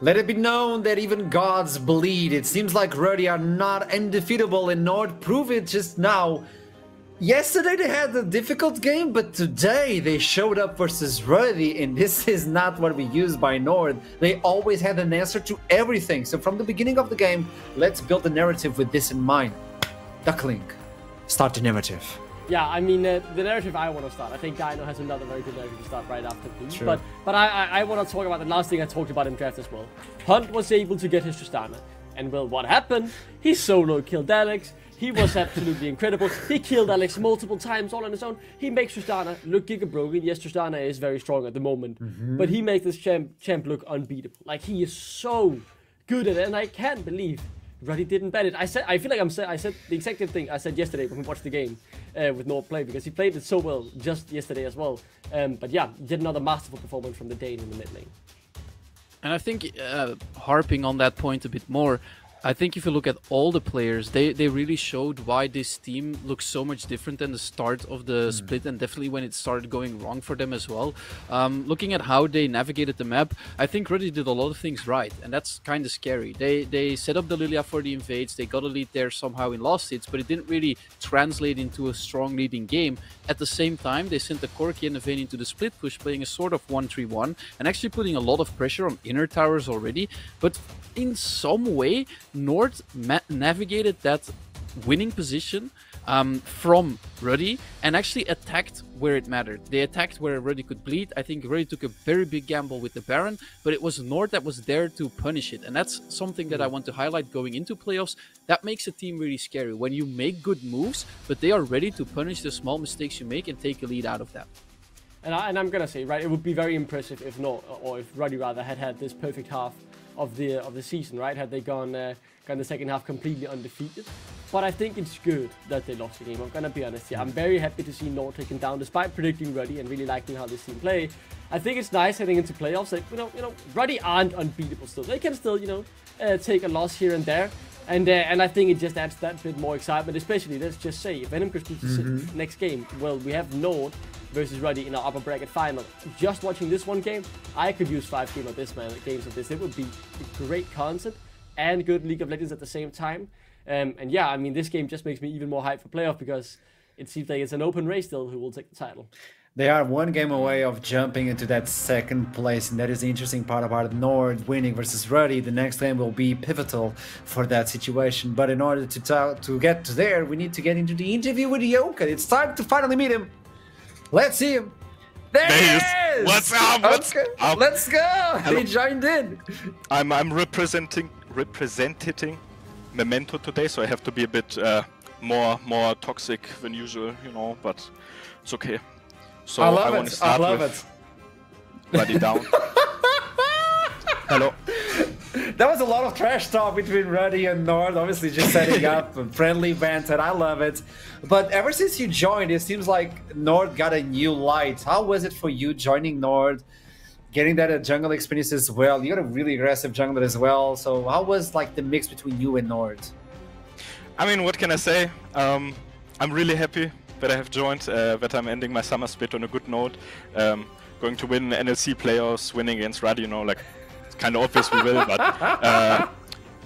Let it be known that even gods bleed. It seems like Ruddy are not undefeatable and Nord prove it just now. Yesterday they had a difficult game, but today they showed up versus Ruddy, and this is not what we use by Nord. They always had an answer to everything. So from the beginning of the game, let's build the narrative with this in mind. Duckling, start the narrative. Yeah, I mean, the narrative I want to start. I think Dino has another very good narrative to start right after me. But I want to talk about the last thing I talked about in draft as well. Hunt was able to get his Tristana. And well, what happened? He solo killed Alex. He was absolutely incredible. He killed Alex multiple times all on his own. He makes Tristana look giga broken. Yes, Tristana is very strong at the moment. But he makes this champ look unbeatable. Like, he is so good at it. And I can't believe Ruddy didn't ban it. I feel like I said the exact same thing I said yesterday when we watched the game with Nord play, because he played it so well just yesterday as well. But yeah, yet another masterful performance from the Dane in the mid lane. And I think harping on that point a bit more, I think if you look at all the players, they really showed why this team looks so much different than the start of the split, and definitely when it started going wrong for them as well. Looking at how they navigated the map, I think Ruddy did a lot of things right, and that's kind of scary. They set up the Lilia for the invades, they got a lead there somehow in last hits, but it didn't really translate into a strong leading game. At the same time, they sent the Corki and the Vayne into the split push, playing a sort of 1-3-1, and actually putting a lot of pressure on inner towers already, but in some way, Nord navigated that winning position from Ruddy and actually attacked where it mattered. They attacked where Ruddy could bleed. I think Ruddy took a very big gamble with the Baron, but it was Nord that was there to punish it. And that's something that I want to highlight going into playoffs. That makes a team really scary. When you make good moves, but they are ready to punish the small mistakes you make and take a lead out of that. And I'm gonna say, right, it would be very impressive if not, or if Ruddy rather had this perfect half of the season, right? Had they gone the second half completely undefeated. But I think it's good that they lost the game. I'm gonna be honest here. I'm very happy to see Nord taken down, despite predicting Ruddy and really liking how this team play. I think it's nice heading into playoffs. Like, you know, Ruddy aren't unbeatable still. They can still, take a loss here and there. And I think it just adds that bit more excitement, especially, let's just say, if Venom Crest the next game, well, we have Nord versus Ruddy in our upper bracket final. Just watching this one game, I could use 5 games of this. It would be a great concept and good League of Legends at the same time. And yeah, I mean, this game just makes me even more hyped for playoff, because it seems like it's an open race still who will take the title. They are one game away of jumping into that second place, and that is the interesting part about Nord winning versus Ruddy. The next game will be pivotal for that situation. But in order to get to there, we need to get into the interview with Yoka. It's time to finally meet him. Let's see him. There he is! What's up? What's up? Let's go! Hello. He joined in. I'm representing Memento today, so I have to be a bit more toxic than usual, but it's okay. So I love want it. to start I love with Ruddy down. Hello. That was a lot of trash talk between Ruddy and Nord, obviously just setting up a friendly banter. I love it. But ever since you joined, it seems like Nord got a new light. How was it for you joining Nord, getting that jungle experience as well? You got a really aggressive jungler as well. So how was like the mix between you and Nord? I mean, what can I say? I'm really happy that I have joined, that I'm ending my summer split on a good note. Going to win NLC playoffs, winning against Ruddy, like, it's kind of obvious we will, but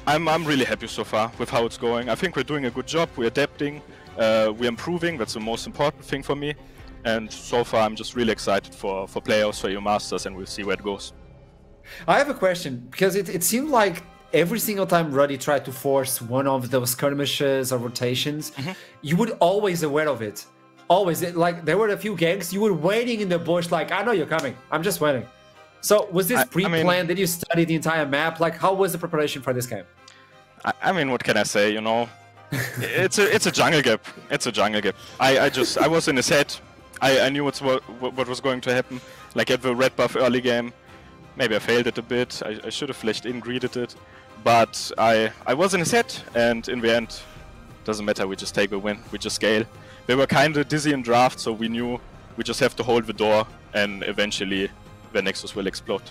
I'm really happy so far with how it's going. I think we're doing a good job, we're adapting, we're improving, that's the most important thing for me. And so far I'm just really excited for playoffs, for EU Masters, and we'll see where it goes. I have a question, because it seemed like every single time Ruddy tried to force one of those skirmishes or rotations, you would always aware of it. Always. Like, there were a few ganks, you were waiting in the bush, like, I know you're coming, I'm just waiting. So, was this pre-planned? Did you study the entire map? Like, how was the preparation for this game? I mean, what can I say, It's a jungle gap. It's a jungle gap. I was in his head. I knew what was going to happen. Like, at the red buff early game, maybe I failed it a bit. I should have flashed in, greeted it. But I was in his head, and in the end, doesn't matter, we just take the win, we just scale. They were kind of dizzy in draft, so we knew we just have to hold the door, and eventually the Nexus will explode.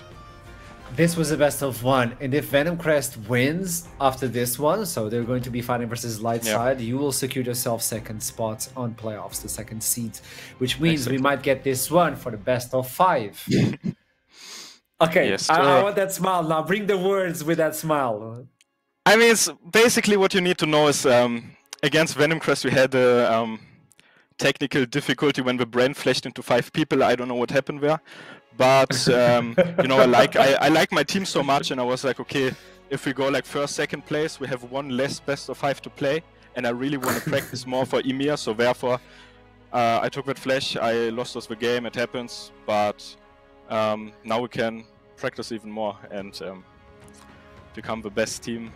This was a best of 1, and if Venom Crest wins after this one, so they're going to be fighting versus Lightside, you will secure yourself second spot on playoffs, the second seed, which means we might get this one for the best of 5. Okay, Yes, I want that smile now. Bring the words with that smile. I mean, it's basically what you need to know is against Venom Crest we had a technical difficulty when the brain flashed into 5 people. I don't know what happened there, but you know, I like my team so much, and I was like, okay, if we go like first, second place, we have one less best of 5 to play, and I really want to practice more for EMEA. So therefore, I took that flash. I lost us the game. It happens, but now we can practice even more and become the best team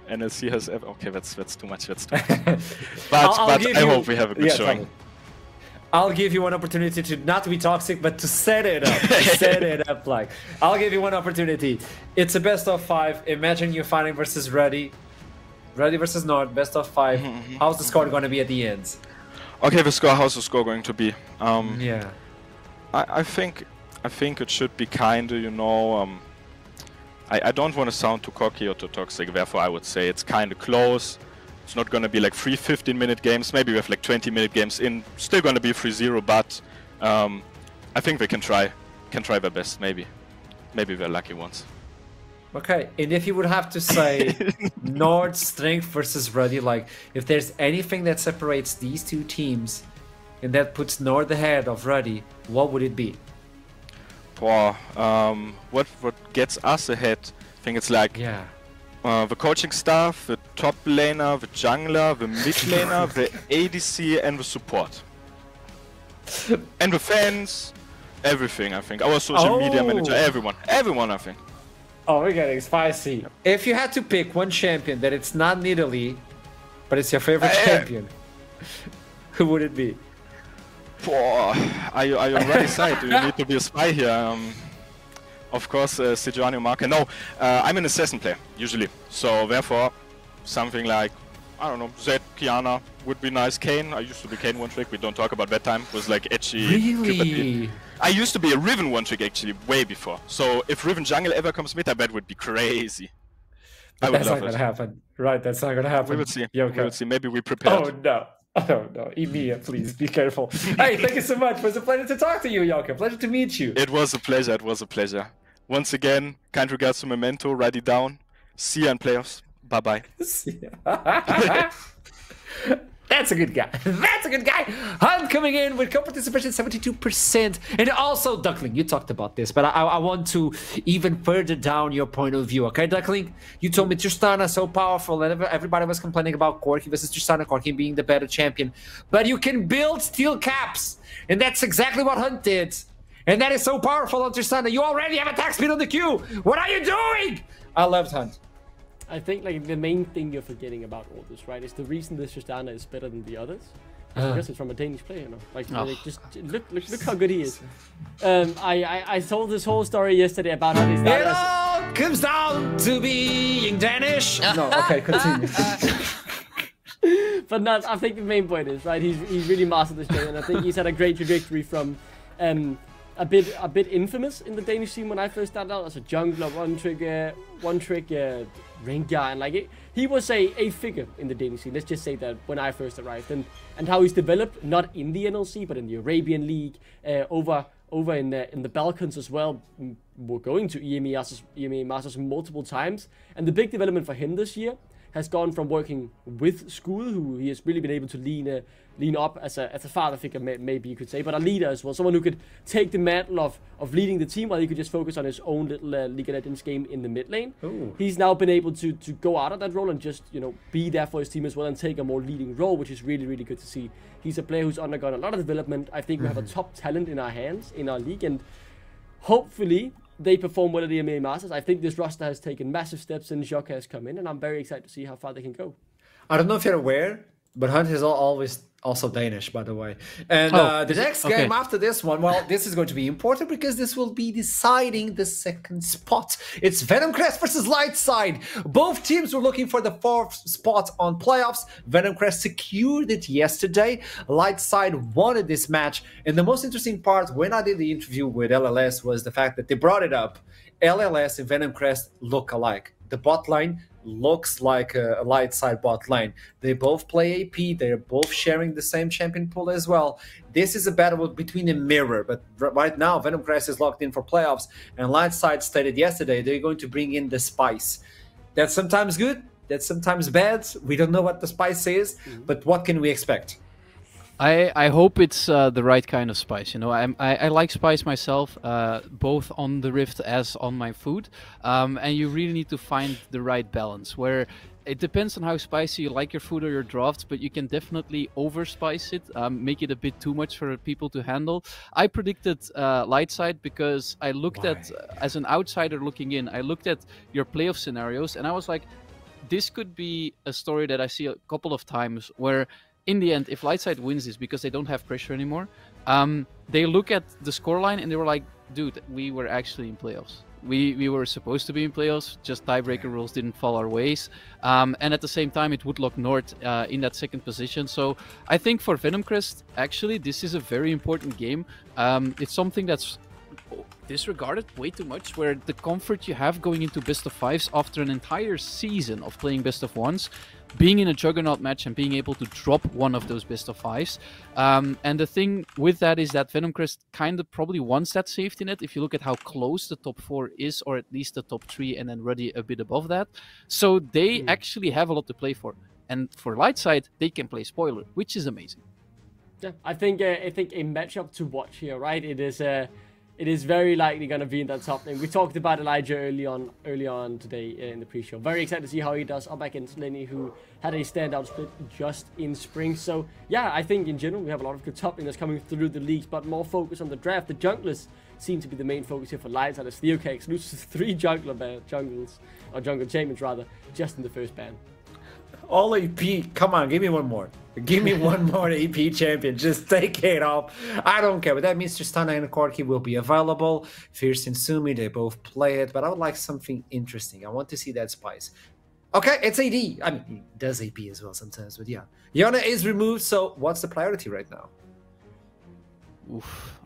NLC has ever. Okay, that's too much. That's too much. But I hope we have a good showing. I'll give you one opportunity to not to be toxic, but to set it up. Set it up like. I'll give you one opportunity. It's a best of 5. Imagine you're fighting versus Ready. Ready versus Nord, best of 5. How's the score going to be at the end? Okay, how's the score going to be? Yeah. I think it should be kind of, you know, I don't want to sound too cocky or too toxic, therefore I would say it's kind of close. It's not going to be like 3 15-minute games, maybe we have like 20-minute games in, still going to be 3-0, but I think they can try their best, maybe they're lucky ones. Okay, and if you would have to say Nord's strength versus Ready, like if there's anything that separates these two teams and that puts Nord ahead of Ready, what would it be? What gets us ahead? I think it's like the coaching staff, the top laner, the jungler, the mid laner, the ADC, and the support, and the fans, everything. I think our social media manager, everyone. I think. Oh, we're getting spicy. If you had to pick one champion that it's not Nidalee, but it's your favorite champion, who would it be? Are you on the right side? Do you need to be a spy here? Of course, Sejuani Marker. No, I'm an assassin player, usually. So therefore, something like, I don't know, Zed, Kiana would be nice. Kayn, I used to be Kayn one-trick. We don't talk about that time. It was like edgy. Really? I used to be a Riven one-trick actually, way before. So if Riven jungle ever comes mid, I bet would be crazy. But that's not gonna happen. Right, that's not gonna happen. We will see. Okay. We will see. Maybe we prepared. Oh no. Oh no, EMEA, please be careful. Hey, thank you so much. It was a pleasure to talk to you, Yoka. Pleasure to meet you. It was a pleasure. It was a pleasure. Once again, kind regards to Memento. Write it down. See you in playoffs. Bye bye. That's a good guy. That's a good guy. Hunt coming in with co-participation 72%. And also, Duckling, you talked about this, but I want to even further down your point of view. Okay, Duckling? You told me Tristana so powerful, and everybody was complaining about Corki versus Tristana, Corki being the better champion. But you can build steel caps, and that's exactly what Hunt did. And that is so powerful on Tristana. You already have attack speed on the queue. What are you doing? I loved Hunt. I think like the main thing you're forgetting about all this, right, is the reason this Tristana is better than the others. Because it's from a Danish player, you know. Like, just look how good he is. I told this whole story yesterday about how he's not. It all comes down to being Danish. No, okay, continue. But not. I think the main point is right. He's really mastered this player, and I think he's had a great trajectory from a bit infamous in the Danish scene when I first started out as a jungler, one trick Rengar, and like he was a figure in the Danish scene. Let's just say that when I first arrived, and how he's developed not in the NLC but in the Arabian League, over in the Balkans as well. We're going to EMEA Masters multiple times, and the big development for him this year has gone from working with School, who he has really been able to lean up as a father figure, maybe you could say, but a leader as well, someone who could take the mantle of leading the team while he could just focus on his own little League of Legends game in the mid lane. Ooh. He's now been able to go out of that role and just, you know, be there for his team as well and take a more leading role, which is really, really good to see. He's a player who's undergone a lot of development. I think we have a top talent in our hands, in our league, and hopefully they perform well at the EMEA Masters. I think this roster has taken massive steps since Jokke has come in, and I'm very excited to see how far they can go. I don't know if you're aware, but Hunt is always also Danish, by the way. And the next game after this one, well, this is going to be important because this will be deciding the second spot. It's Venom Crest versus Lightside. Both teams were looking for the 4th spot on playoffs. Venom Crest secured it yesterday. Lightside wanted this match. And the most interesting part when I did the interview with LLS was the fact that they brought it up. LLS and Venom Crest look alike. The bot line looks like a light side bot lane. They both play AP, they're both sharing the same champion pool as well. This is a battle between a mirror, but right now Venomcrest is locked in for playoffs, and light side stated yesterday they're going to bring in the spice. That's sometimes good, that's sometimes bad. We don't know what the spice is, but what can we expect? I hope it's the right kind of spice. You know, I like spice myself, both on the Rift as on my food. And you really need to find the right balance where it depends on how spicy you like your food or your drafts, but you can definitely overspice it, make it a bit too much for people to handle. I predicted light side because I looked at, as an outsider looking in, I looked at your playoff scenarios and I was like, this could be a story that I see a couple of times where in the end, if Lightside wins this because they don't have pressure anymore, they look at the scoreline and they were like, dude, we were actually in playoffs. We were supposed to be in playoffs, just tiebreaker rules didn't fall our ways. And at the same time, it would lock North in that second position. So I think for Venomcrest, actually, this is a very important game. It's something that's disregarded way too much, where the comfort you have going into best of fives after an entire season of playing best of ones, being in a juggernaut match and being able to drop one of those best of fives. And the thing with that is that Venomcrest kind of probably wants that safety net if you look at how close the top 4 is, or at least the top 3, and then Ruddy a bit above that. So they actually have a lot to play for. And for Lightside, they can play spoiler, which is amazing. Yeah, I think a matchup to watch here, right? It is very likely going to be in that top lane. We talked about Elijah early on today in the pre-show. Very excited to see how he does up against Lenny, who had a standout split just in spring. So yeah, I think in general we have a lot of good top laners coming through the leagues, but more focus on the draft. The junglers seem to be the main focus here for Lightside, as TheoCakes loses 3 jungle champions rather, just in the first ban. All AP, come on, give me one more. Give me one more AP champion. Just take it off. I don't care. But that means Tristana and Corki will be available. Fierce and Sumi, they both play it. But I would like something interesting. I want to see that spice. Okay, it's AD. I mean, he does AP as well sometimes. But yeah. Yona is removed. So what's the priority right now? Oof.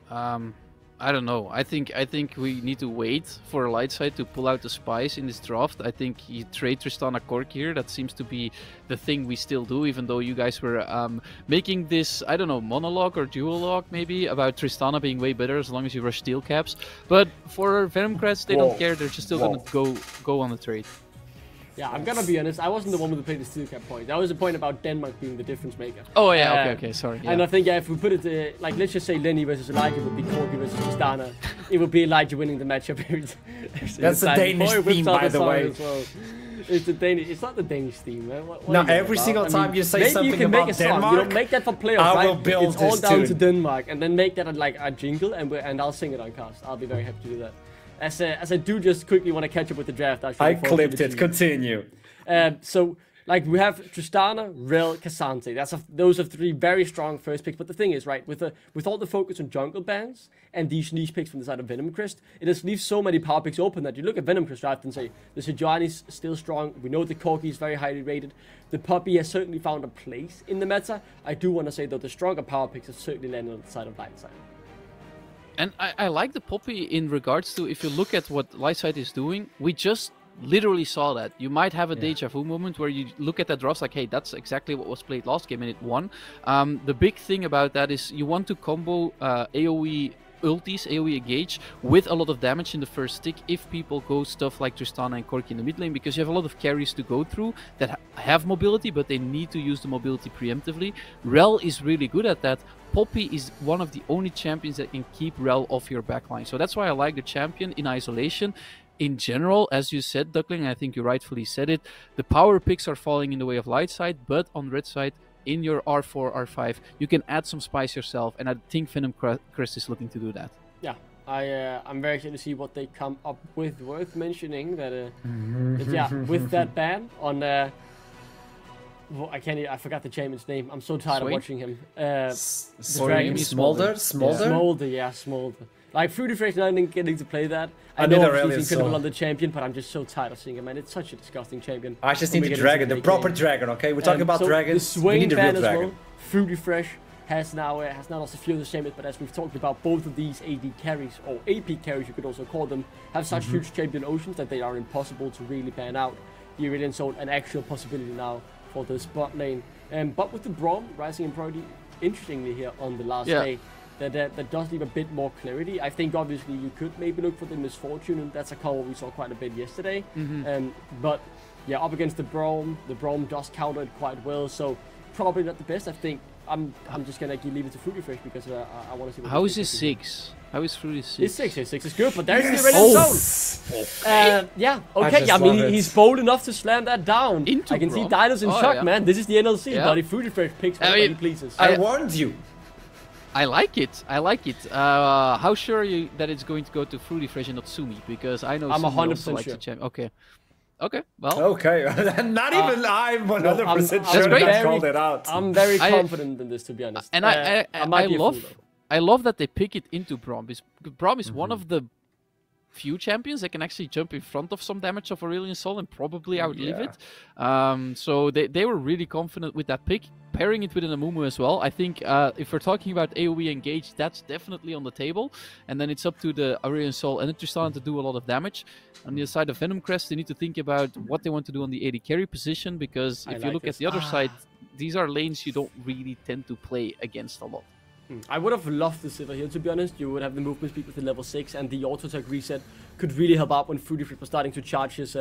I don't know. I think we need to wait for Lightside to pull out the spice in this draft. I think you trade Tristana Cork here. That seems to be the thing we still do, even though you guys were making this, I don't know, monologue or duologue maybe about Tristana being way better as long as you rush steel caps. But for Venomcrest, they don't care. They're just still going to go on the trade. Yeah, I'm gonna be honest, I wasn't the one who played the steel cap point. That was the point about Denmark being the difference maker. Oh yeah, okay, sorry. Yeah. And I think, yeah, if we put it, like, let's just say Lenny versus Elijah would be Corky versus Tristana. It would be Elijah winning the matchup. That's a Danish theme, by the way. Well. It's the Danish. It's not the Danish theme, man. Now every single time you say something you can about make a song. Denmark, you don't make that for players, I right? will build it's all this down tune. to Denmark, and then make that like a jingle, and I'll sing it on cast. I'll be very happy to do that. As I do just quickly want to catch up with the draft. I clipped it. Continue. So, like, we have Tristana, Rel, Cassante. Those are 3 very strong first picks. But the thing is, right, with all the focus on jungle bans and these niche picks from the side of Venomcrest, it just leaves so many power picks open that you look at Venomcrest draft and say, the Sejuani's still strong. We know the Corki is very highly rated. The Puppy has certainly found a place in the meta. I do want to say, though, the stronger power picks have certainly landed on the side of Lightside. And I like the Poppy in regards to, if you look at what Lightside is doing, we just literally saw that. You might have a deja vu moment where you look at that draft like, hey, that's exactly what was played last game and it won. The big thing about that is you want to combo AoE ultis, AoE engage, with a lot of damage in the first stick if people go stuff like Tristana and Corki in the mid lane, because you have a lot of carries to go through that have mobility, but they need to use the mobility preemptively. Rel is really good at that. Poppy is one of the only champions that can keep Rel off your backline. So that's why I like the champion in isolation. In general, as you said, Duckling, I think you rightfully said it, the power picks are falling in the way of light side, but on red side, in your R4, R5, you can add some spice yourself, and I think Venomcrest is looking to do that. Yeah, I'm very excited to see what they come up with. Worth mentioning that, yeah, with that ban on, well, I forgot the champion's name. I'm so tired of watching him. Smolder? Smolder, yeah, Smolder. Like, Fruity Fresh not getting to play that. I know he's incredible on the champion, but I'm just so tired of seeing him, man. It's such a disgusting champion. I just need the dragon, the proper dragon, okay? We're talking about dragons. The Swain we need the ban real as dragon. well. Fruity Fresh has now lost a few of the champions, but as we've talked about, both of these AD carries, or AP carries you could also call them, have such huge champion oceans that they are impossible to really ban out. the Aurelion Sol an actual possibility now for the spot lane. But with the Braum rising in priority, interestingly here on the last day, that does leave a bit more clarity. I think obviously you could maybe look for the Misfortune, and that's a call we saw quite a bit yesterday. But yeah, up against the Braum does counter it quite well, so probably not the best. I think I'm just gonna leave it to Fruity Fresh because I want to see. How is his 6? How is Fruity 6? His 6 is good, but there's the Aurelion Sol. Yeah, okay. I mean, he's bold enough to slam that down. I can see Dinos in shock, man. This is the NLC, but if Fruity Fresh picks whatever he pleases. I warned you. I like it. I like it. How sure are you that it's going to go to Fruity Fresh and not Sumi? Because I know I'm Sumi 100% also likes sure. to champ. Okay. Okay. Well. Okay. Not even I'm 100% sure great. that I called it out. I'm very confident in this, to be honest. And I love that they pick it into Braum. Braum is one of the few champions that can actually jump in front of some damage of Aurelion Sol and probably outlive it. So they were really confident with that pick. Pairing it with an Amumu as well. I think if we're talking about AoE engage, that's definitely on the table. And then it's up to the Aurelion Sol and the Tristan to do a lot of damage. On the other side of Venom Crest, they need to think about what they want to do on the AD carry position, because if you look at the other side, these are lanes you don't really tend to play against a lot. I would have loved the Sivir here, to be honest. You would have the movement speed with the level 6, and the auto-attack reset could really help out when Fruity Fresh was starting to charge his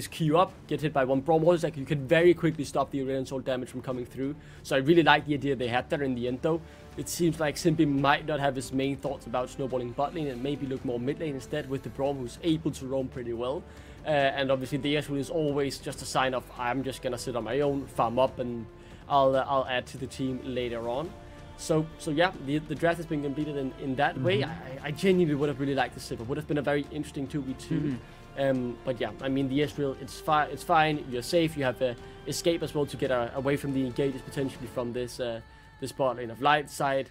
Q up, get hit by one Braum auto-attack. You could very quickly stop the Aurelion Sol damage from coming through. So I really like the idea they had there in the end, though. It seems like Simpy might not have his main thoughts about snowballing bot lane and maybe look more mid lane instead, with the Braum who's able to roam pretty well. And obviously the Yasuo is always just a sign of, I'm just gonna sit on my own, farm up, and I'll add to the team later on. So yeah, the draft has been completed in that way. I genuinely would have really liked the Sivir. Would have been a very interesting 2v2. But yeah, I mean, the Ezreal, it's fine. You're safe. You have escape as well to get away from the engages potentially from this bot lane of light side.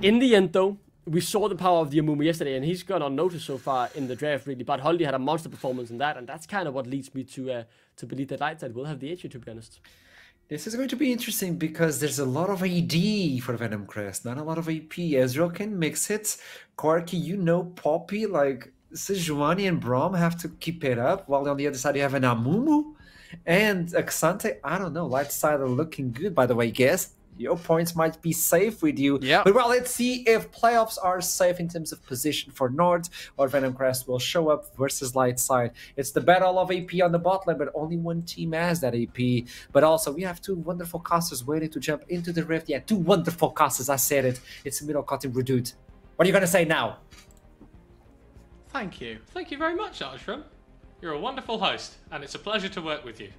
In the end, though, we saw the power of the Amumu yesterday, and he's gone unnoticed so far in the draft, really. But Holly had a monster performance in that, and that's kind of what leads me to believe that light side will have the edge, to be honest. This is going to be interesting because there's a lot of AD for Venom Crest, not a lot of AP. Ezreal can mix it. Corki, Poppy, like Sejuani and Braum have to keep it up, while on the other side you have an Amumu and Xante. I don't know, light side are looking good, by the way, guys. Your points might be safe with you. Yeah. But well, let's see if playoffs are safe in terms of position for Nord, or Venom Crest will show up versus Light Side. It's the battle of AP on the bot lane, but only one team has that AP. But also, we have two wonderful casters waiting to jump into the rift. Yeah, two wonderful casters, I said it. It's middle cutting Redoute. What are you going to say now? Thank you. Thank you very much, Ashram. You're a wonderful host, and it's a pleasure to work with you.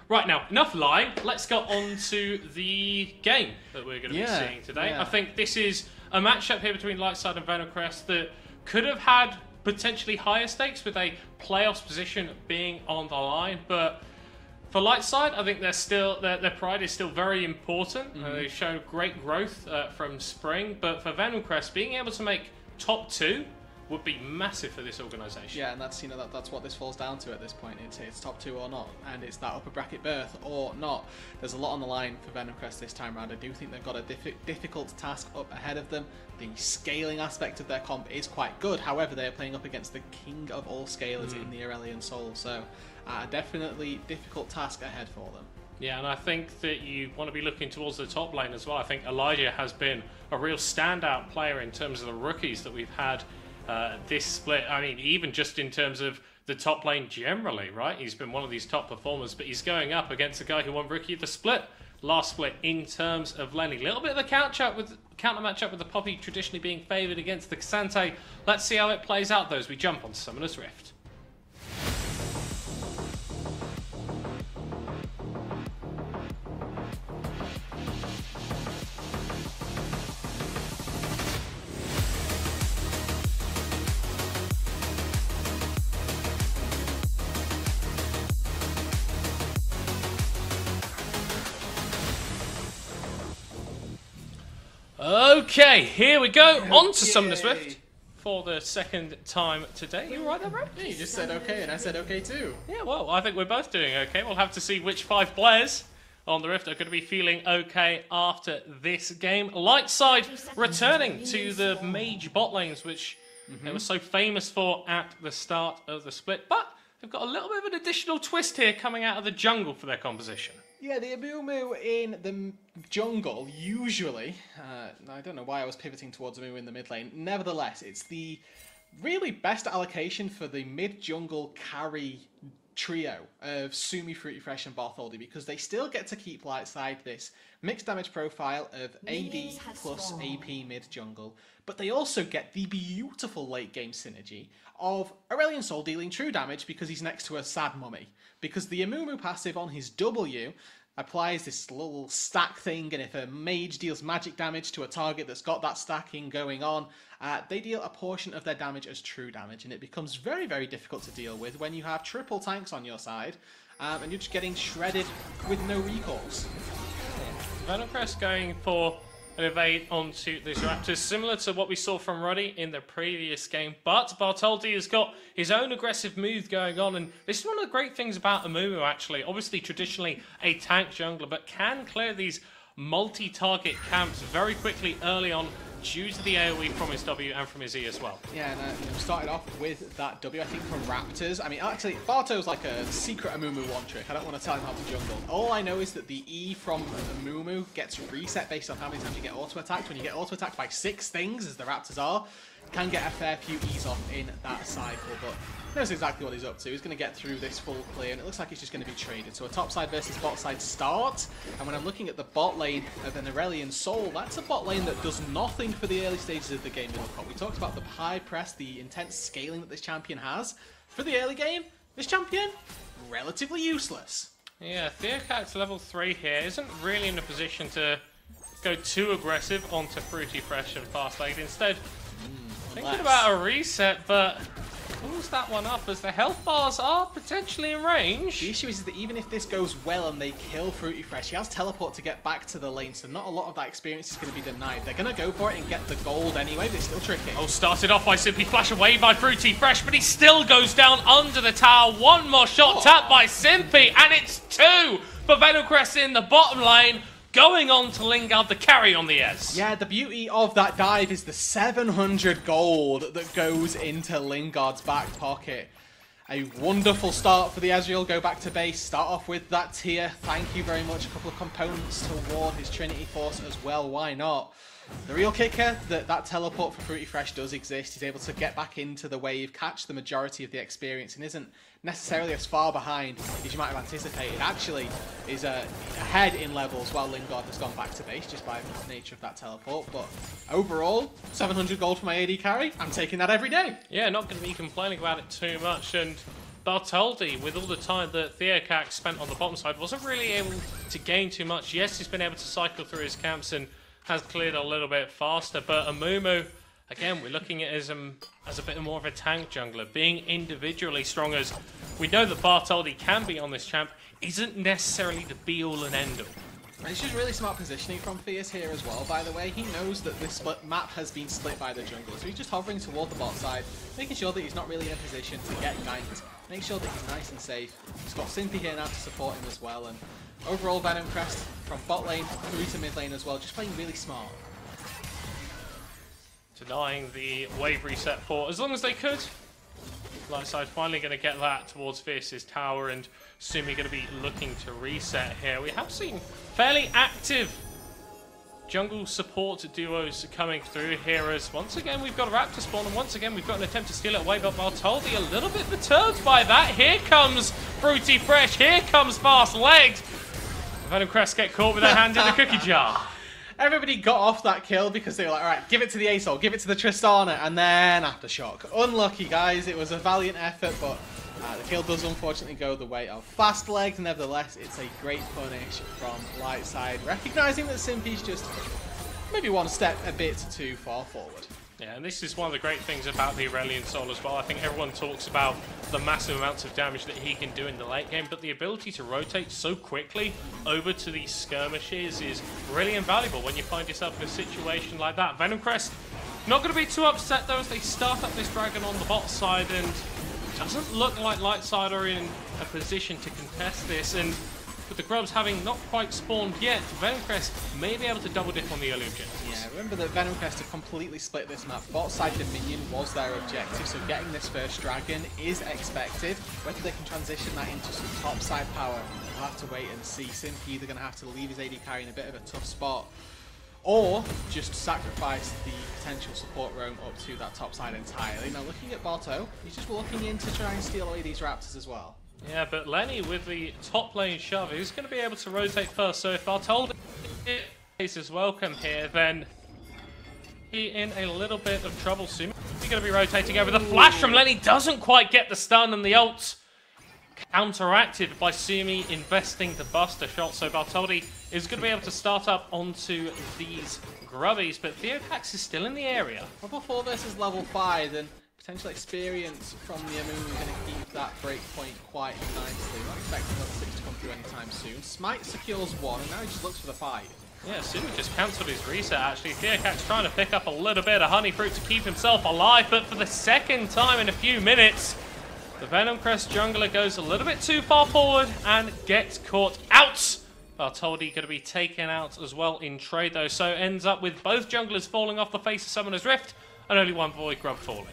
Right, now, enough lying. Let's go on to the game that we're going to be seeing today. I think this is a matchup here between Lightside and Venom Crest that could have had potentially higher stakes, with a playoffs position being on the line. But for Lightside, I think their pride is still very important. They've shown great growth from Spring. But for Venom Crest, being able to make top 2 would be massive for this organisation. Yeah, and that's that's what this falls down to at this point. It's top 2 or not, and it's that upper bracket berth or not. There's a lot on the line for Venom Crest this time around. I do think they've got a difficult task up ahead of them. The scaling aspect of their comp is quite good. However, they are playing up against the king of all scalers in the Aurelion Sol, so definitely difficult task ahead for them. Yeah, and I think that you want to be looking towards the top lane as well. I think Elijah has been a real standout player in terms of the rookies that we've had this split. I mean, even just in terms of the top lane generally, right? He's been one of these top performers, but he's going up against a guy who won Rookie of the Split last split in terms of Lenny. A little bit of a counter matchup with the Poppy traditionally being favoured against the Xante. Let's see how it plays out, though, as we jump on Summoner's Rift. Okay, here we go. On to Summoner's Rift for the second time today. You alright there, bro? Yeah, you just said okay, and I said okay too. Yeah, well, I think we're both doing okay. We'll have to see which 5 players on the Rift are going to be feeling okay after this game. Lightside returning to the mage bot lanes, which they were so famous for at the start of the split. But they've got a little bit of an additional twist here coming out of the jungle for their composition. Yeah, the Amumu in the jungle, usually, I don't know why I was pivoting towards Amumu in the mid lane, nevertheless, it's the really best allocation for the mid-jungle carry trio of Sumi, Fruity Fresh and Bartholdi, because they still get to keep lightside this mixed damage profile of AD plus AP mid-jungle, but they also get the beautiful late-game synergy of Aurelion Sol dealing true damage because he's next to a sad mummy. Because the Amumu passive on his W applies this little stack thing, and if a mage deals magic damage to a target that's got that stacking going on, they deal a portion of their damage as true damage, and it becomes very, very difficult to deal with when you have triple tanks on your side, and you're just getting shredded with no recalls. Venomcrest going for an evade onto these Raptors, similar to what we saw from Ruddy in the previous game, but Bartholdi has got his own aggressive move going on, and this is one of the great things about Amumu, actually. Obviously, traditionally a tank jungler, but can clear these multi-target camps very quickly early on due to the AoE from his W and from his E as well. Yeah, and started off with that W, I think, from Raptors. I mean, actually, Barto's like a secret Amumu one trick. I don't want to tell him how to jungle. All I know is that the E from Amumu gets reset based on how many times you get auto-attacked. When you get auto-attacked by 6 things, as the Raptors are, can get a fair few E's off in that cycle, but knows exactly what he's up to. He's going to get through this full clear, and it looks like it's just going to be traded. So a top side versus bot side start, and when I'm looking at the bot lane of an Aurelion Sol, that's a bot lane that does nothing for the early stages of the game. We talked about the high press, the intense scaling that this champion has. For the early game, this champion, relatively useless. Yeah, Theocat's level 3 here isn't really in a position to go too aggressive onto Fruity Fresh and Fast Lane. Instead, thinking about a reset, but pulls that one up as the health bars are potentially in range. The issue is that even if this goes well and they kill Fruity Fresh, he has teleport to get back to the lane, so not a lot of that experience is going to be denied. They're going to go for it and get the gold anyway, but it's still tricky. Oh, started off by simply flash away by Fruity Fresh, but he still goes down under the tower. One more shot tapped by Simpy, and it's 2 for Venomcrest in the bottom lane. Going on to Lingard, the carry on the S. Yeah, the beauty of that dive is the 700 gold that goes into Lingard's back pocket. A wonderful start for the Ezreal. Go back to base, start off with that tier. Thank you very much. A couple of components to ward his Trinity Force as well. Why not? The real kicker, that teleport for Fruity Fresh does exist. He's able to get back into the wave, catch the majority of the experience, and isn't necessarily as far behind as you might have anticipated. Actually, is ahead in levels while Lingard has gone back to base just by the nature of that teleport. But overall, 700 gold for my AD carry. I'm taking that every day. Yeah, not going to be complaining about it too much. And Bartholdi, with all the time that Theocac spent on the bottom side, wasn't really able to gain too much. Yes, he's been able to cycle through his camps and has cleared a little bit faster, but Amumu, again, we're looking at as a bit more of a tank jungler, being individually strong as we know that Bartholdi can be on this champ, isn't necessarily the be-all and end-all. And it's just really smart positioning from Fierce here as well, by the way. He knows that this map has been split by the jungle, so he's just hovering toward the bot side, making sure that he's not really in a position to get ganked, make sure that he's nice and safe. He's got Cynthia here now to support him as well, and overall Venomcrest from bot lane through to mid lane as well, just playing really smart. Denying the wave reset for as long as they could. Light side finally going to get that towards Fierce's tower, and Sumi going to be looking to reset here. We have seen fairly active jungle support duos coming through here as once again we've got a Raptor spawn, and once again we've got an attempt to steal it away, but Bartholdi a little bit perturbed by that. Here comes Fruity Fresh, here comes Fast Legs. Venomcrest get caught with their hand in the cookie jar. Everybody got off that kill because they were like, alright, give it to the Asol, give it to the Tristana, and then Aftershock. Unlucky, guys. It was a valiant effort, but the kill does unfortunately go the way of Fast Legs. Nevertheless, it's a great punish from Lightside, recognizing that Simpy's just maybe one step a bit too far forward. Yeah, and this is one of the great things about the Aurelion Sol as well. I think everyone talks about the massive amounts of damage that he can do in the late game, but the ability to rotate so quickly over to these skirmishes is really invaluable when you find yourself in a situation like that. Venomcrest not going to be too upset though as they start up this dragon on the bot side, and doesn't look like Lightside are in a position to contest this, and With the Grubs having not quite spawned yet, Venomcrest may be able to double dip on the early objectives. Yeah, remember that Venomcrest have completely split this map. Bot side Dominion was their objective, so getting this first dragon is expected. Whether they can transition that into some top side power, we'll have to wait and see. Simpy either going to have to leave his AD carry in a bit of a tough spot, or just sacrifice the potential support roam up to that top side entirely. Now looking at Barto, he's just looking in to try and steal away these Raptors as well. Yeah, but Lenny with the top lane shove, he's going to be able to rotate first. So if Bartoldi is welcome here, then he in a little bit of trouble soon. He's going to be rotating over. The flash from Lenny doesn't quite get the stun, and the ult counteracted by Sumi investing the Buster shot. So Bartoldi is going to be able to start up onto these grubbies, but Theocax is still in the area. Level 4 versus level 5, then potential experience from the Amun is going to keep that break point quite nicely. Not expecting level 6 to come through anytime soon. Smite secures 1, and now he just looks for the 5. Yeah, Sumi just cancelled his reset actually. Theocax trying to pick up a little bit of honey fruit to keep himself alive, but for the second time in a few minutes, the Venomcrest jungler goes a little bit too far forward and gets caught out. Bartoldi going to be taken out as well in trade though, so ends up with both junglers falling off the face of Summoner's Rift and only one Void Grub falling.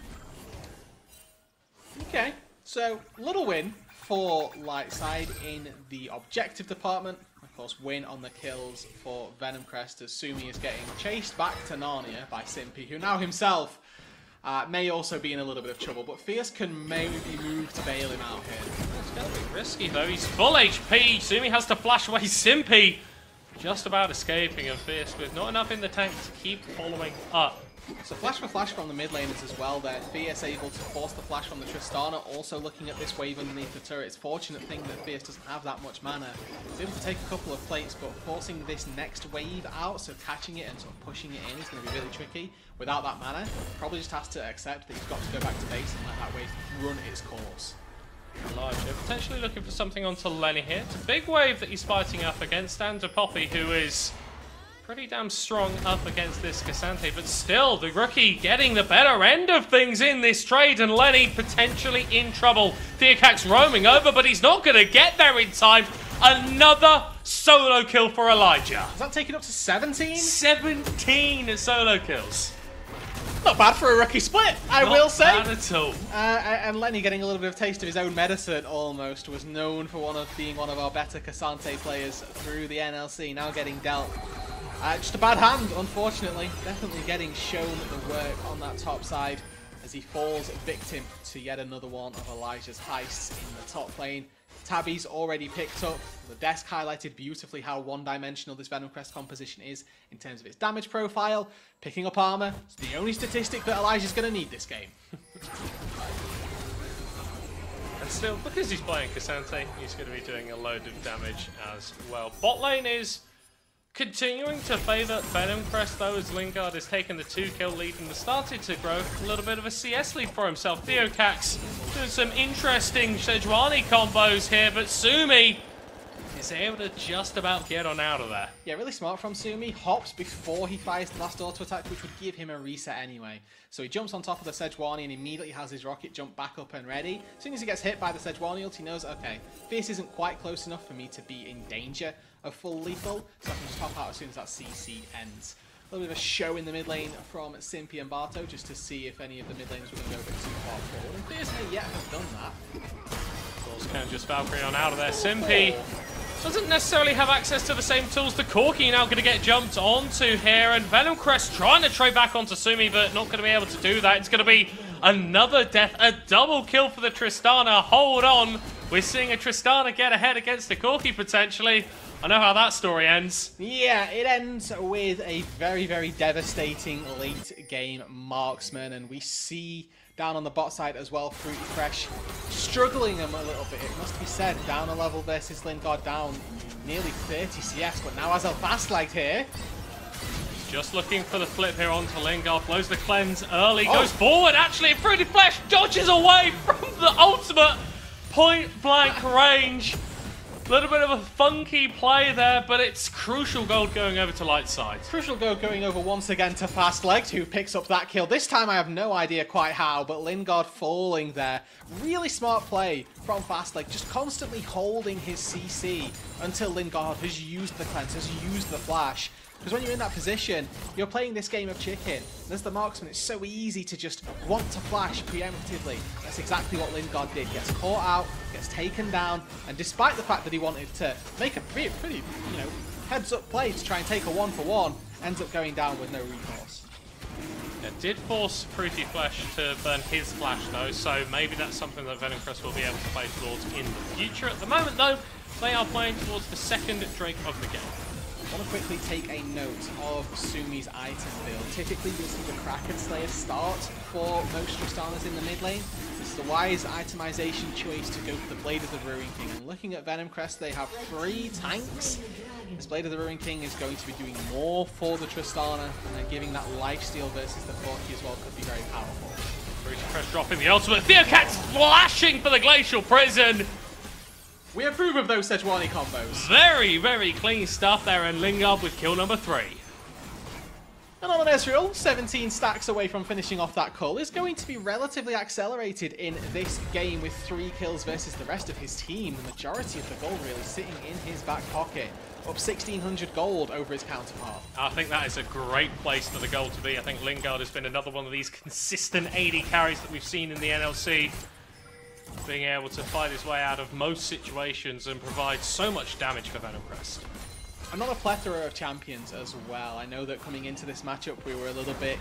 Okay, so little win for Lightside in the objective department. Of course, win on the kills for Venomcrest as Sumi is getting chased back to Narnia by Simpy, who now himself may also be in a little bit of trouble, but Fierce can maybe move to bail him out here. It's going to be risky though, he's full HP. Sumi has to flash away Simpy, just about escaping, and Fierce with not enough in the tank to keep following up. So flash for flash from the mid laners as well there. Fierce able to force the flash from the Tristana, also looking at this wave underneath the turret. It's fortunate thing that Fierce doesn't have that much mana. He's able to take a couple of plates, but forcing this next wave out, so catching it and sort of pushing it in is going to be really tricky. Without that mana, probably just has to accept that he's got to go back to base and let that wave run its course. Elijah potentially looking for something onto Lenny here. It's a big wave that he's fighting up against, and Poppy, who is pretty damn strong up against this Cassante, but still the rookie getting the better end of things in this trade, and Lenny potentially in trouble. Theocax roaming over, but he's not going to get there in time. Another solo kill for Elijah. Is that taken up to 17? 17 solo kills. Not bad for a rookie split, I will say. Not bad at all. And Lenny getting a little bit of taste of his own medicine almost. Was known for being one of our better Cassante players through the NLC, now getting dealt. Just a bad hand, unfortunately. Definitely getting shown the work on that top side as he falls victim to yet another one of Elijah's heists in the top lane. Tabby's already picked up. The desk highlighted beautifully how one-dimensional this Venomcrest composition is in terms of its damage profile. Picking up armor, it's the only statistic that Elijah's going to need this game. And still, because he's playing Cassante, he's going to be doing a load of damage as well. Bot lane is continuing to favour Venomcrest though, as Lingard has taken the 2-kill lead and has started to grow a little bit of a CS lead for himself. Theocax doing some interesting Sejuani combos here, but Sumi is able to just about get on out of there. Yeah, really smart from Sumi. Hops before he fires the last auto attack, which would give him a reset anyway. So he jumps on top of the Sejuani and immediately has his rocket jump back up and ready. As soon as he gets hit by the Sejuani ult, he knows, okay, Fierce isn't quite close enough for me to be in danger of full lethal, so I can just hop out as soon as that CC ends. A little bit of a show in the mid lane from Simpy and Barto, just to see if any of the mid laners were going to go a bit too far forward. And Fierce may yet have done that. Of course, can't just Valkyrie on out of there. Simpy doesn't necessarily have access to the same tools. The Corki now going to get jumped onto here, and Venomcrest trying to trade back onto Sumi, but not going to be able to do that. It's going to be another death, a double kill for the Tristana. Hold on, we're seeing a Tristana get ahead against the Corki potentially. I know how that story ends. Yeah, it ends with a very, very devastating late game marksman, and we see down on the bot side as well, Fruity Fresh struggling him a little bit. It must be said, down a level versus Lingard, down nearly 30 CS, but now has a fast leg here. Just looking for the flip here onto Lingard, blows the cleanse early, goes forward, actually, Fruity Fresh dodges away from the ultimate point-blank range. Little bit of a funky play there, but it's crucial gold going over to Lightside. Crucial gold going over once again to Fastlegged, who picks up that kill. This time I have no idea quite how, but Lingard falling there. Really smart play from Fastlegged, just constantly holding his CC until Lingard has used the cleanse, has used the flash. Because when you're in that position, you're playing this game of chicken. And as the marksman, it's so easy to just want to flash preemptively. That's exactly what Lingard did. Gets caught out, gets taken down, and despite the fact that he wanted to make a pretty, heads-up play to try and take a 1-for-1, ends up going down with no recourse. It did force Fruity Flesh to burn his flash though, so maybe that's something that Venomcrest will be able to play towards in the future. At the moment though, they are playing towards the second Drake of the game. I want to quickly take a note of Sumi's item build. Typically, you'll see the Kraken Slayer start for most Tristanas in the mid lane. This is a wise itemization choice to go for the Blade of the Ruin King. And looking at Venomcrest, they have 3 tanks. This Blade of the Ruin King is going to be doing more for the Tristana, and giving that lifesteal versus the Forky as well could be very powerful. Fruity Flesh dropping the ultimate. Theocat's flashing for the Glacial Prison. We approve of those Sejuani combos. Very, very clean stuff there, and Lingard with kill number 3. And on Ezreal, 17 stacks away from finishing off that cull, is going to be relatively accelerated in this game with 3 kills versus the rest of his team. The majority of the gold really sitting in his back pocket. Up 1,600 gold over his counterpart. I think that is a great place for the gold to be. I think Lingard has been another one of these consistent AD carries that we've seen in the NLC. Being able to fight his way out of most situations and provide so much damage for Venomcrest. And on a plethora of champions as well. I know that coming into this matchup we were a little bit,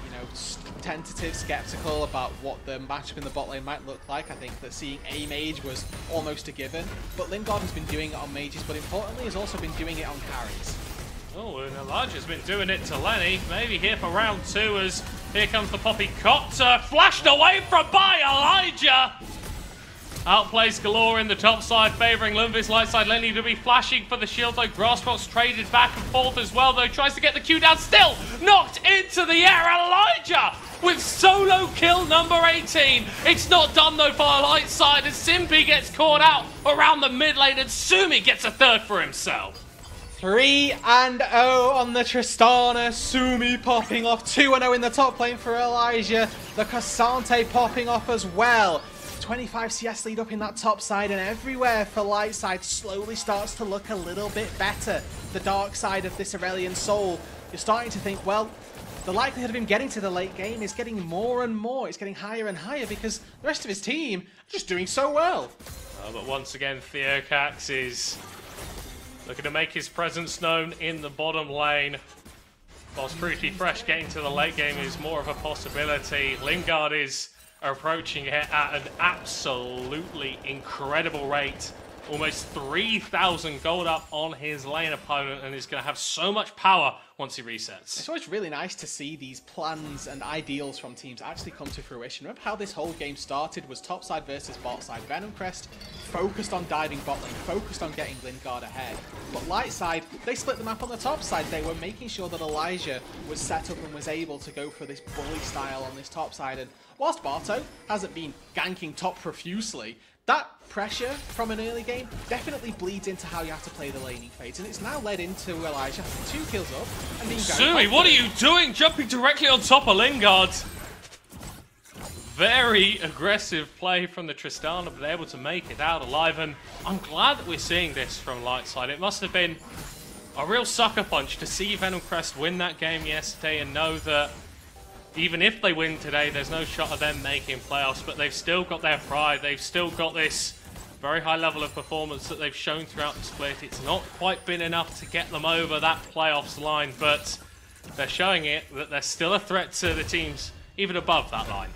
tentative, skeptical about what the matchup in the bot lane might look like. I think that seeing a mage was almost a given. But Lingard has been doing it on mages, but importantly has also been doing it on carries. Oh, and Elijah's been doing it to Lenny. Maybe here for round 2 as here comes the Poppy Cotter. Flashed away by Elijah! Outplays galore in the top side, favouring Lumvis. Light side, Lenny to be flashing for the shield, though Grassbox traded back and forth as well, though tries to get the Q down, still knocked into the air. Elijah with solo kill number 18. It's not done though for Light side as Simpi gets caught out around the mid lane and Sumi gets a 3rd for himself. 3-0 on the Tristana. Sumi popping off. 2-0 in the top lane for Elijah. The Cassante popping off as well. 25 CS lead up in that top side, and everywhere for light side slowly starts to look a little bit better. The dark side of this Aurelian Soul, you're starting to think, well, the likelihood of him getting to the late game is getting more and more. It's getting higher and higher because the rest of his team are just doing so well. But once again, Theocax is looking to make his presence known in the bottom lane. Whilst Fruity Fresh getting to the late game is more of a possibility, Lingard is approaching it at an absolutely incredible rate. Almost 3,000 gold up on his lane opponent, and is going to have so much power once he resets. It's always really nice to see these plans and ideals from teams actually come to fruition. Remember how this whole game started was top side versus bot side. Venomcrest focused on diving bot lane, focused on getting Lingard ahead. But light side, they split the map on the top side. They were making sure that Elijah was set up and was able to go for this bully style on this top side. And whilst Barto hasn't been ganking top profusely, that pressure from an early game definitely bleeds into how you have to play the laning phase, and it's now led into Elijah having 2 kills up and being very Sumi, what are you doing? Jumping directly on top of Lingard. Very aggressive play from the Tristana, but able to make it out alive, and I'm glad that we're seeing this from Lightside. It must have been a real sucker punch to see Venomcrest win that game yesterday and know that even if they win today, there's no shot of them making playoffs, but they've still got their pride. They've still got this very high level of performance that they've shown throughout the split. It's not quite been enough to get them over that playoffs line, but they're showing it that they're still a threat to the teams even above that line.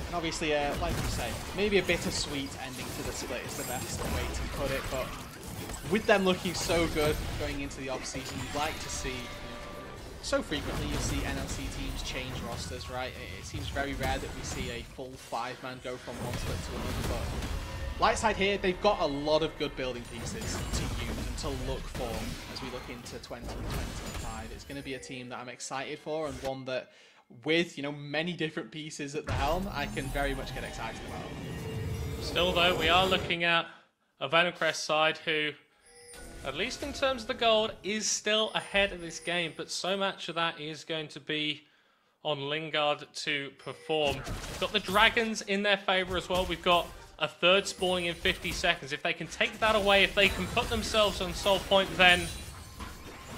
And obviously, like you say, maybe a bittersweet ending to the split is the best way to put it, but with them looking so good going into the off-season, you'd like to see. So frequently you'll see NLC teams change rosters, right? It seems very rare that we see a full 5-man go from one split to another, but Lightside here, they've got a lot of good building pieces to use and to look for as we look into 2025. It's going to be a team that I'm excited for, and one that, with many different pieces at the helm, I can very much get excited about. Still, though, we are looking at a Venomcrest side who, at least in terms of the gold, is still ahead of this game, but so much of that is going to be on Lingard to perform. We've got the Dragons in their favour as well. We've got a third spawning in 50 seconds. If they can take that away, if they can put themselves on soul point, then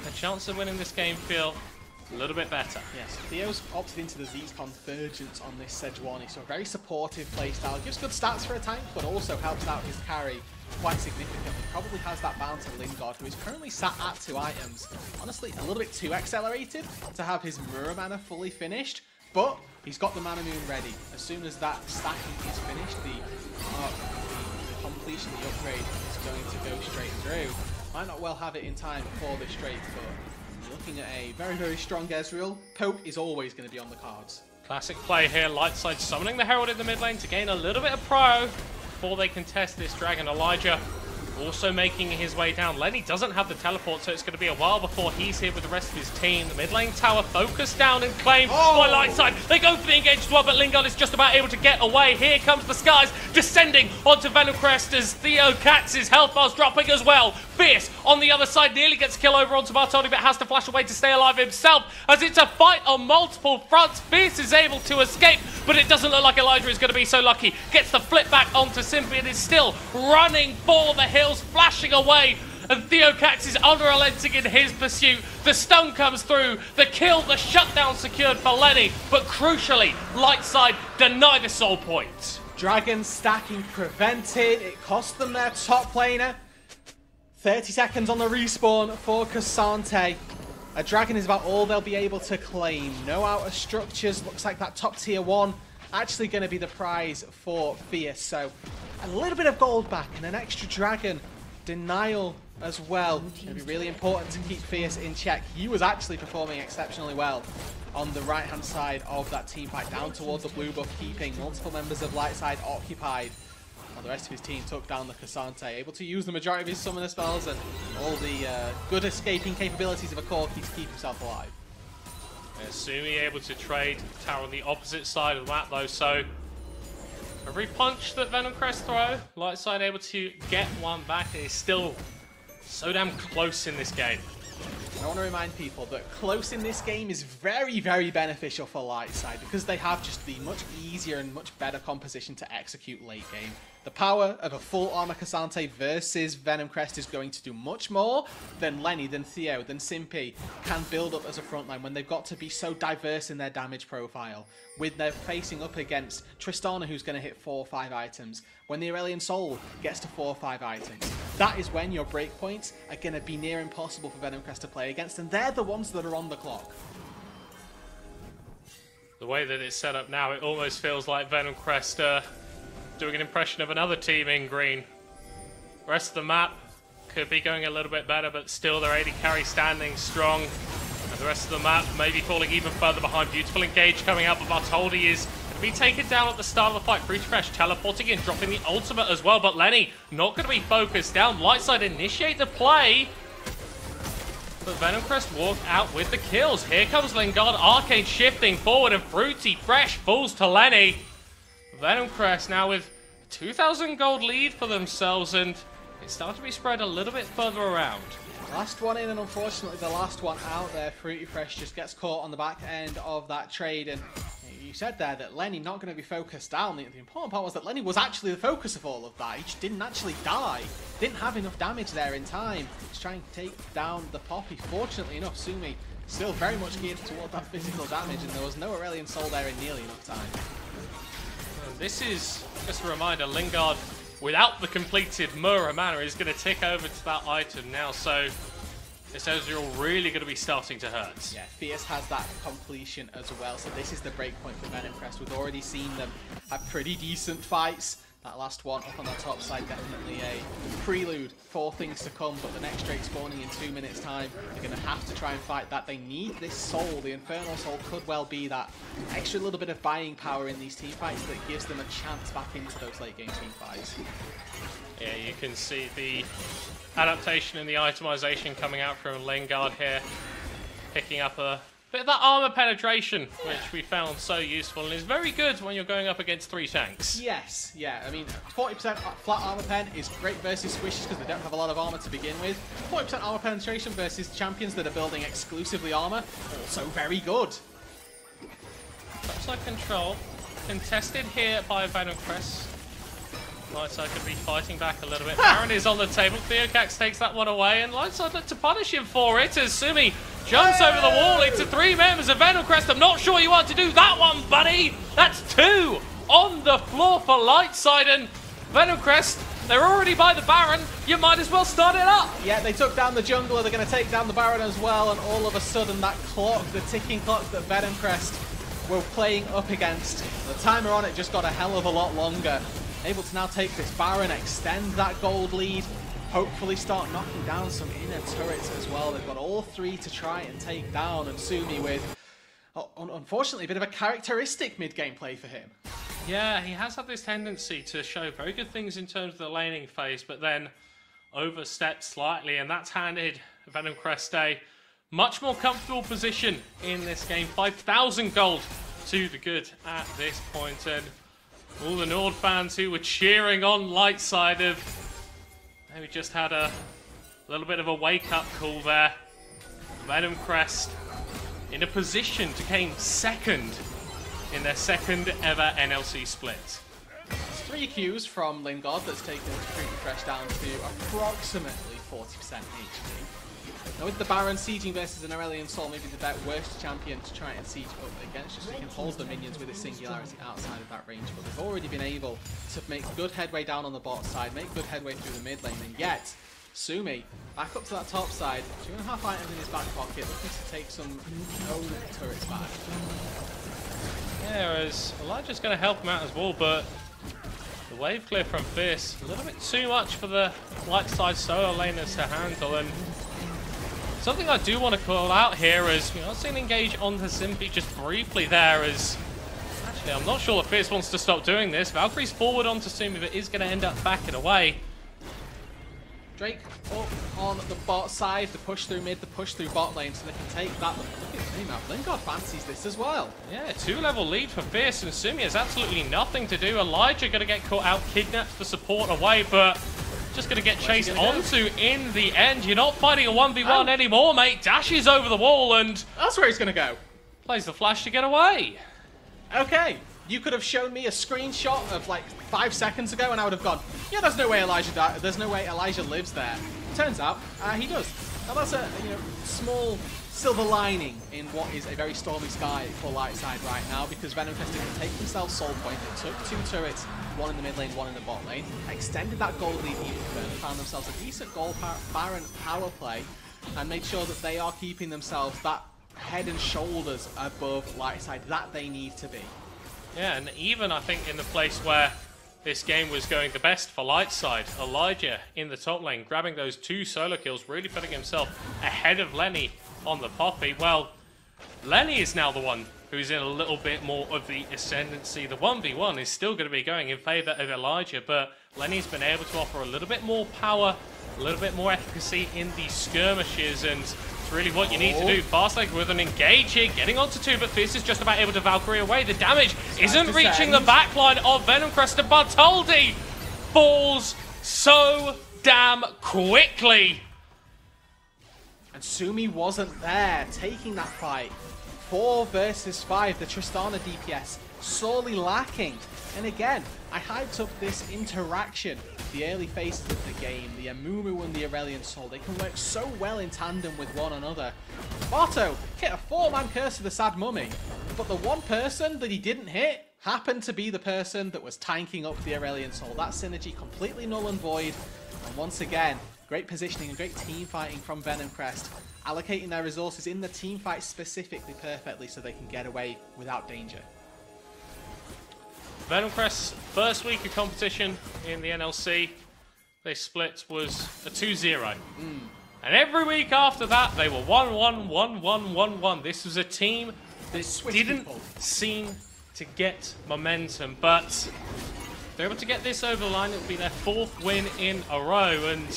the chance of winning this game feel a little bit better. Yes, Theo's opted into the Zeke's Convergence on this Sejuani, so a very supportive playstyle. Gives good stats for a tank, but also helps out his carry quite significantly. Probably has that bounce to Lingard, who is currently sat at 2 items. Honestly, a little bit too accelerated to have his Mirror Mana fully finished, but he's got the Mana Moon ready. As soon as that stacking is finished, the completion, the upgrade is going to go straight through. Might not well have it in time for this straight, but looking at a very, very strong Ezreal, poke is always going to be on the cards. Classic play here, Lightside summoning the Herald in the mid lane to gain a little bit of pro before they contest this Dragon. Elijah also making his way down. Lenny doesn't have the teleport, so it's going to be a while before he's here with the rest of his team. The mid lane tower focused down and claimed by Lightside. They go for the engage as well, but Lingard is just about able to get away. Here comes the skies descending onto Venomcrest as Theo Katz's health bar's dropping as well. Fierce on the other side nearly gets kill over onto Bartoli, but has to flash away to stay alive himself as it's a fight on multiple fronts. Fierce is able to escape, but it doesn't look like Elijah is going to be so lucky. Gets the flip back onto Simpy and is still running for the hills, flashing away, and Theo Katz is unrelenting in his pursuit. The stun comes through, the kill, the shutdown secured for Lenny, but crucially, Lightside deny the soul point. Dragon stacking prevented, it cost them their top laner. 30 seconds on the respawn for Cassante. A Dragon is about all they'll be able to claim. No outer structures, looks like that top tier 1 actually going to be the prize for Fierce. So a little bit of gold back and an extra Dragon. Denial as well. It's going to be really important to keep Fierce in check. He was actually performing exceptionally well on the right hand side of that team fight, down towards the blue buff, keeping multiple members of Lightside occupied. While the rest of his team took down the Cassante, able to use the majority of his summoner spells and all the good escaping capabilities of a Corki to keep himself alive. Sumi able to trade tower on the opposite side of the map though, so every punch that Venomcrest throw, Lightside able to get one back. It is still so damn close in this game. I want to remind people that close in this game is very, very beneficial for Lightside because they have just the much easier and much better composition to execute late game. The power of a full armor Cassante versus Venomcrest is going to do much more than Lenny, than Theo, than Simpy can build up as a frontline when they've got to be so diverse in their damage profile. When they're facing up against Tristana, who's going to hit 4 or 5 items. When the Aurelion Soul gets to 4 or 5 items. That is when your breakpoints are going to be near impossible for Venomcrest to play against, and they're the ones that are on the clock. The way that it's set up now, it almost feels like Venomcrest doing an impression of another team in green. The rest of the map could be going a little bit better, but still their AD carry standing strong. And the rest of the map maybe falling even further behind. Beautiful engage coming out, but Bartoldi is going to be taken down at the start of the fight. Fruity Fresh teleporting in, dropping the ultimate as well, but Lenny not going to be focused down. Lightside initiate the play, but Venomcrest walk out with the kills. Here comes Lingard, Arcane shifting forward, and Fruity Fresh falls to Lenny. Venomcrest now with 2,000 gold lead for themselves, and it's starting to be spread a little bit further around. Last one in, and unfortunately the last one out there. Fruity Fresh just gets caught on the back end of that trade, and you said there that Lenny not going to be focused down. The important part was that Lenny was actually the focus of all of that. He just didn't actually die. Didn't have enough damage there in time. Just trying to take down the Poppy. Fortunately enough, Sumi still very much geared toward that physical damage, and there was no Aurelion Soul there in nearly enough time. This is just a reminder, Lingard, without the completed Mura mana, is going to tick over to that item now, so this Ezreal really going to be starting to hurt. Yeah, Fierce has that completion as well, so this is the breakpoint for Venomcrest. We've already seen them have pretty decent fights. That last one up on the top side, definitely a prelude for things to come, but the next Drake spawning in 2 minutes time, they're going to have to try and fight that. They need this soul. The Infernal Soul could well be that extra little bit of buying power in these team fights that gives them a chance back into those late game team fights. Yeah, you can see the adaptation and the itemization coming out from Lingard here, picking up a Bit of that armor penetration, which we found so useful and is very good when you're going up against 3 tanks. Yes, yeah, I mean, 40% flat armor pen is great versus squishes because they don't have a lot of armor to begin with. 40% armor penetration versus champions that are building exclusively armor, also very good. Topside control, contested here by Venom Crest. Lightside could be fighting back a little bit. Baron is on the table. Theocax takes that one away, and Lightside look to punish him for it as Sumi jumps over the wall into 3 members of Venom Crest. I'm not sure you want to do that one, buddy. That's 2 on the floor for Lightside, and Venom Crest, they're already by the Baron. You might as well start it up. Yeah, they took down the jungler. They're going to take down the Baron as well, and all of a sudden that clock, the ticking clock that Venom Crest were playing up against, the timer on it just got a hell of a lot longer. Able to now take this Baron, extend that gold lead, hopefully start knocking down some inner turrets as well. They've got all 3 to try and take down, and Sumi with, unfortunately, a bit of a characteristic mid-game play for him. Yeah, he has had this tendency to show very good things in terms of the laning phase, but then overstepped slightly, and that's handed Venom Crest a much more comfortable position in this game. 5,000 gold to the good at this point, and all the Nord fans who were cheering on Lightside have maybe just had a little bit of a wake-up call there. Venom Crest in a position to gain 2nd in their 2nd ever NLC split. It's 3 Qs from Lingard that's taken Creepy Fresh down to approximately 40% HP. Now with the Baron sieging versus an Aurelion Sol, maybe the worst champion to try and siege up against, just so he can hold the minions with his singularity outside of that range. But they've already been able to make good headway down on the bot side, make good headway through the mid lane, and yet Sumi back up to that top side, 2.5 items in his back pocket, looking to take some no turrets back. Yeah, whereas Elijah's going to help him out as well, but the wave clear from Fierce, a little bit too much for the Lightside solo laners to handle, and something I do want to call out here is, I've seen engage onto Simpy just briefly there as, actually I'm not sure if Fierce wants to stop doing this. Valkyrie's forward onto Sumi, but is going to end up backing away. Drake up on the bot side, the push through mid, the push through bot lane, so they can take that. Look at him out. Lingard fancies this as well. Yeah, 2-level lead for Fierce, and Sumi has absolutely nothing to do. Elijah going to get caught out, kidnapped for support away, but just going to get chased onto in the end. You're not fighting a 1v1 anymore, mate. Dashes over the wall and that's where he's going to go. Plays the flash to get away. Okay, you could have shown me a screenshot of like 5 seconds ago and I would have gone, yeah, there's no way Elijah lives there. Turns out, he does. Now that's a small silver lining in what is a very stormy sky for Lightside right now, because Venom Crest can take themselves soul point. They took 2 turrets, 1 in the mid lane, 1 in the bot lane, extended that gold lead even further, found themselves a decent gold Baron power play, and made sure that they are keeping themselves that head and shoulders above Lightside that they need to be. Yeah, and even I think in the place where this game was going the best for Lightside, Elijah in the top lane, grabbing those 2 solo kills, really putting himself ahead of Lenny on the Poppy. Well, Lenny is now the one who's in a little bit more of the ascendancy. The 1v1 is still going to be going in favour of Elijah, but Lenny's been able to offer a little bit more power, a little bit more efficacy in these skirmishes, and it's really what you need to do. Fastlane with an engage here, getting onto 2, but Fierce is just about able to Valkyrie away. The damage isn't reaching the backline of Venom Crest, and Bartoldi falls so damn quickly. And Sumi wasn't there, taking that fight. 4 versus 5, the Tristana DPS sorely lacking. And again, I hyped up this interaction, the early phases of the game, the Amumu and the Aurelion Sol. They can work so well in tandem with one another. Otto hit a 4-man curse of the Sad Mummy, but the one person that he didn't hit happened to be the person that was tanking up the Aurelion Sol. That synergy completely null and void. And once again, great positioning and great team fighting from Venom Crest, allocating their resources in the team fight specifically perfectly so they can get away without danger. Venom Crest's first week of competition in the NLC, they split was a 2-0. And every week after that, they were 1-1, 1-1, 1-1. This was a team that didn't seem to get momentum, but they're able to get this over the line. It will be their 4th win in a row, and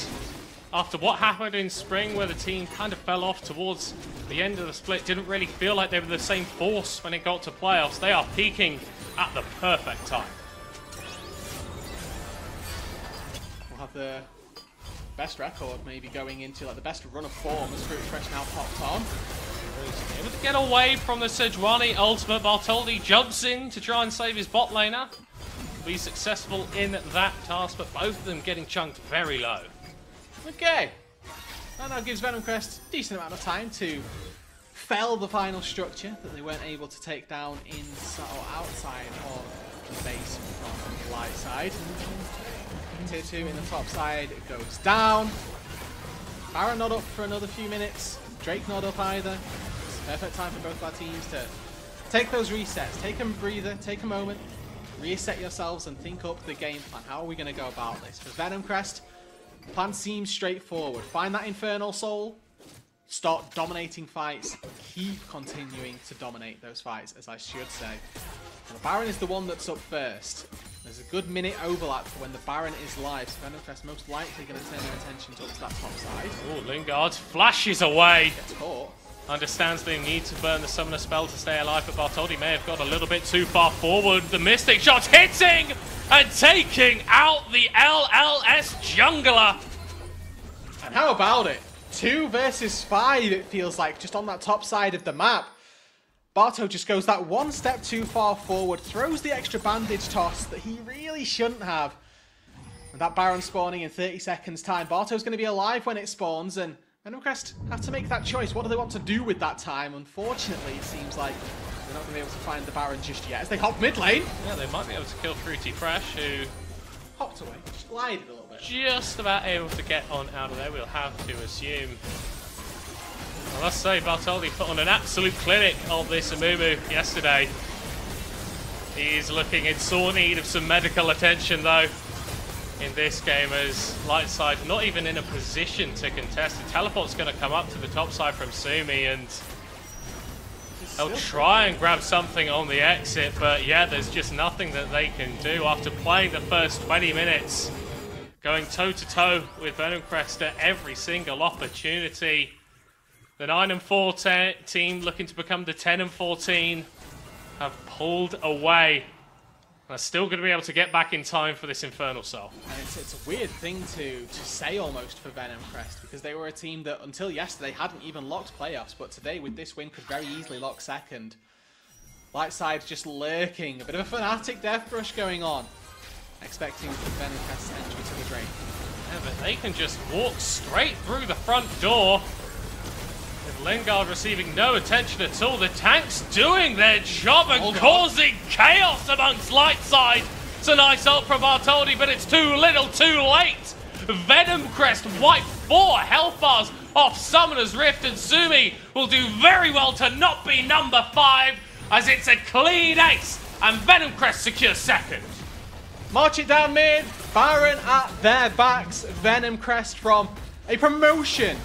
after what happened in spring, where the team kind of fell off towards the end of the split, didn't really feel like they were the same force when it got to playoffs. They are peaking at the perfect time. We'll have the best record maybe going into like the best run of form as Fruit Fresh now popped on. Able to get away from the Sejuani ultimate. Bartholdi jumps in to try and save his bot laner. Be successful in that task, but both of them getting chunked very low. Okay. That now gives Venomcrest a decent amount of time to fell the final structure that they weren't able to take down inside or outside of the base from the light side. Tier 2 in the top side goes down. Baron not up for another few minutes. Drake not up either. It's perfect time for both our teams to take those resets, take a breather, take a moment, reset yourselves and think up the game plan. How are we going to go about this? For Venomcrest, the plan seems straightforward. Find that Infernal Soul, start dominating fights, keep continuing to dominate those fights, as I should say. And the Baron is the one that's up first. There's a good minute overlap for when the Baron is live, so Venomcrest most likely going to turn their attention towards that top side. Oh, Lingard flashes away. Gets caught. Understands they need to burn the Summoner spell to stay alive, but Bartholdi may have got a little bit too far forward. The Mystic Shot's hitting and taking out the LLS jungler. And how about it? 2 versus 5, it feels like, just on that top side of the map. Barto just goes that one step too far forward, throws the extra bandage toss that he really shouldn't have. And that Baron spawning in 30 seconds time, Barto's going to be alive when it spawns, and Venomcrest have to make that choice. What do they want to do with that time? Unfortunately, it seems like they're not going to be able to find the Baron just yet as they hop mid lane. Yeah, they might be able to kill Fruity Fresh, who Hopped away, just glided a little bit. just about able to get on out of there, we'll have to assume. I must say, Bartholdi put on an absolute clinic of this Amumu yesterday. He's looking in sore need of some medical attention, though, in this game, as Lightside not even in a position to contest. The teleport's going to come up to the top side from Sumi, and they'll try and grab something on the exit, but yeah, there's just nothing that they can do after playing the first 20 minutes, going toe-to-toe with Venomcrest at every single opportunity. The 9-4 team looking to become the 10-14 have pulled away. They're still going to be able to get back in time for this Infernal Soul. And it's a weird thing to say almost for Venomcrest, because they were a team that until yesterday hadn't even locked playoffs, but today with this win could very easily lock second. Lightside just lurking, a bit of a fanatic death rush going on, expecting Venomcrest's entry to the Drake. Yeah, but they can just walk straight through the front door. With Lingard receiving no attention at all, the tank's doing their job and causing chaos amongst Lightside. It's a nice ult from Bartholdi, but it's too little too late. Venomcrest wipe 4 health bars off Summoner's Rift, and Sumi will do very well to not be number 5, as it's a clean ace, and Venomcrest secures second. March it down mid, Baron at their backs, Venomcrest from a promotion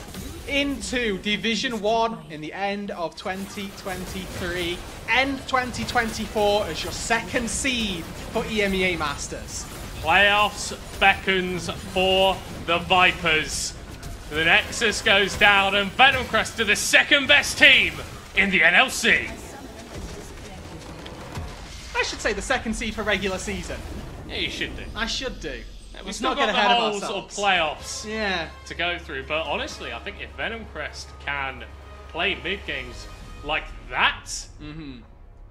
into Division 1 in the end of 2023, end 2024 as your second seed for EMEA Masters. Playoffs beckons for the Vipers. The Nexus goes down, and Venomcrest are the second best team in the NLC. I should say the second seed for regular season. Yeah, you should do. I should do. We've Let's still not got get the ahead of whole sort of ourselves. playoffs Yeah. to go through, but honestly, I think if Venomcrest can play mid games like that, I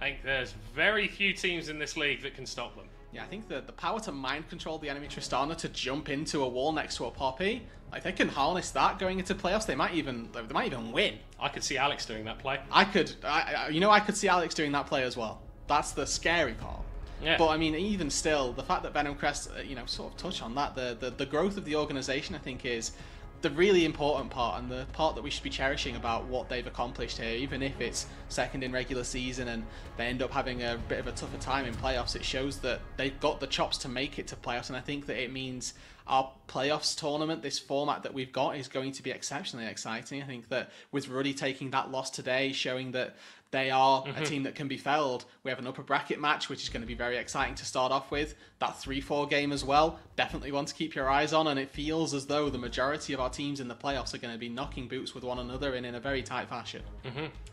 think there's very few teams in this league that can stop them. Yeah, I think the power to mind control the enemy Tristana to jump into a wall next to a Poppy, like they can harness that going into playoffs. They might even win. I could see Alex doing that play. I could see Alex doing that play as well. That's the scary part. Yeah. But I mean, even still, the fact that Venomcrest, sort of touch on that, the growth of the organization, I think, is the really important part, and the part that we should be cherishing about what they've accomplished here. Even if it's second in regular season and they end up having a bit of a tougher time in playoffs, it shows that they've got the chops to make it to playoffs, and I think that it means our playoffs tournament, this format that we've got, is going to be exceptionally exciting. I think that with Ruddy taking that loss today, showing that they are a team that can be felled. We have an upper bracket match, which is going to be very exciting to start off with. That 3-4 game as well, definitely one to keep your eyes on. And it feels as though the majority of our teams in the playoffs are going to be knocking boots with one another in a very tight fashion.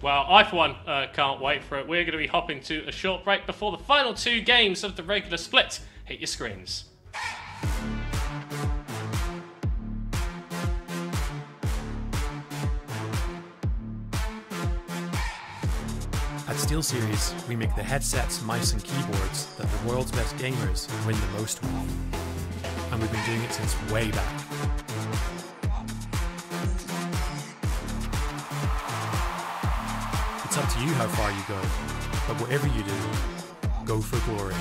Well, I, for one, can't wait for it. We're going to be hopping to a short break before the final 2 games of the regular split hit your screens. At SteelSeries, we make the headsets, mice and keyboards that the world's best gamers win the most with. And we've been doing it since way back. It's up to you how far you go, but whatever you do, go for glory.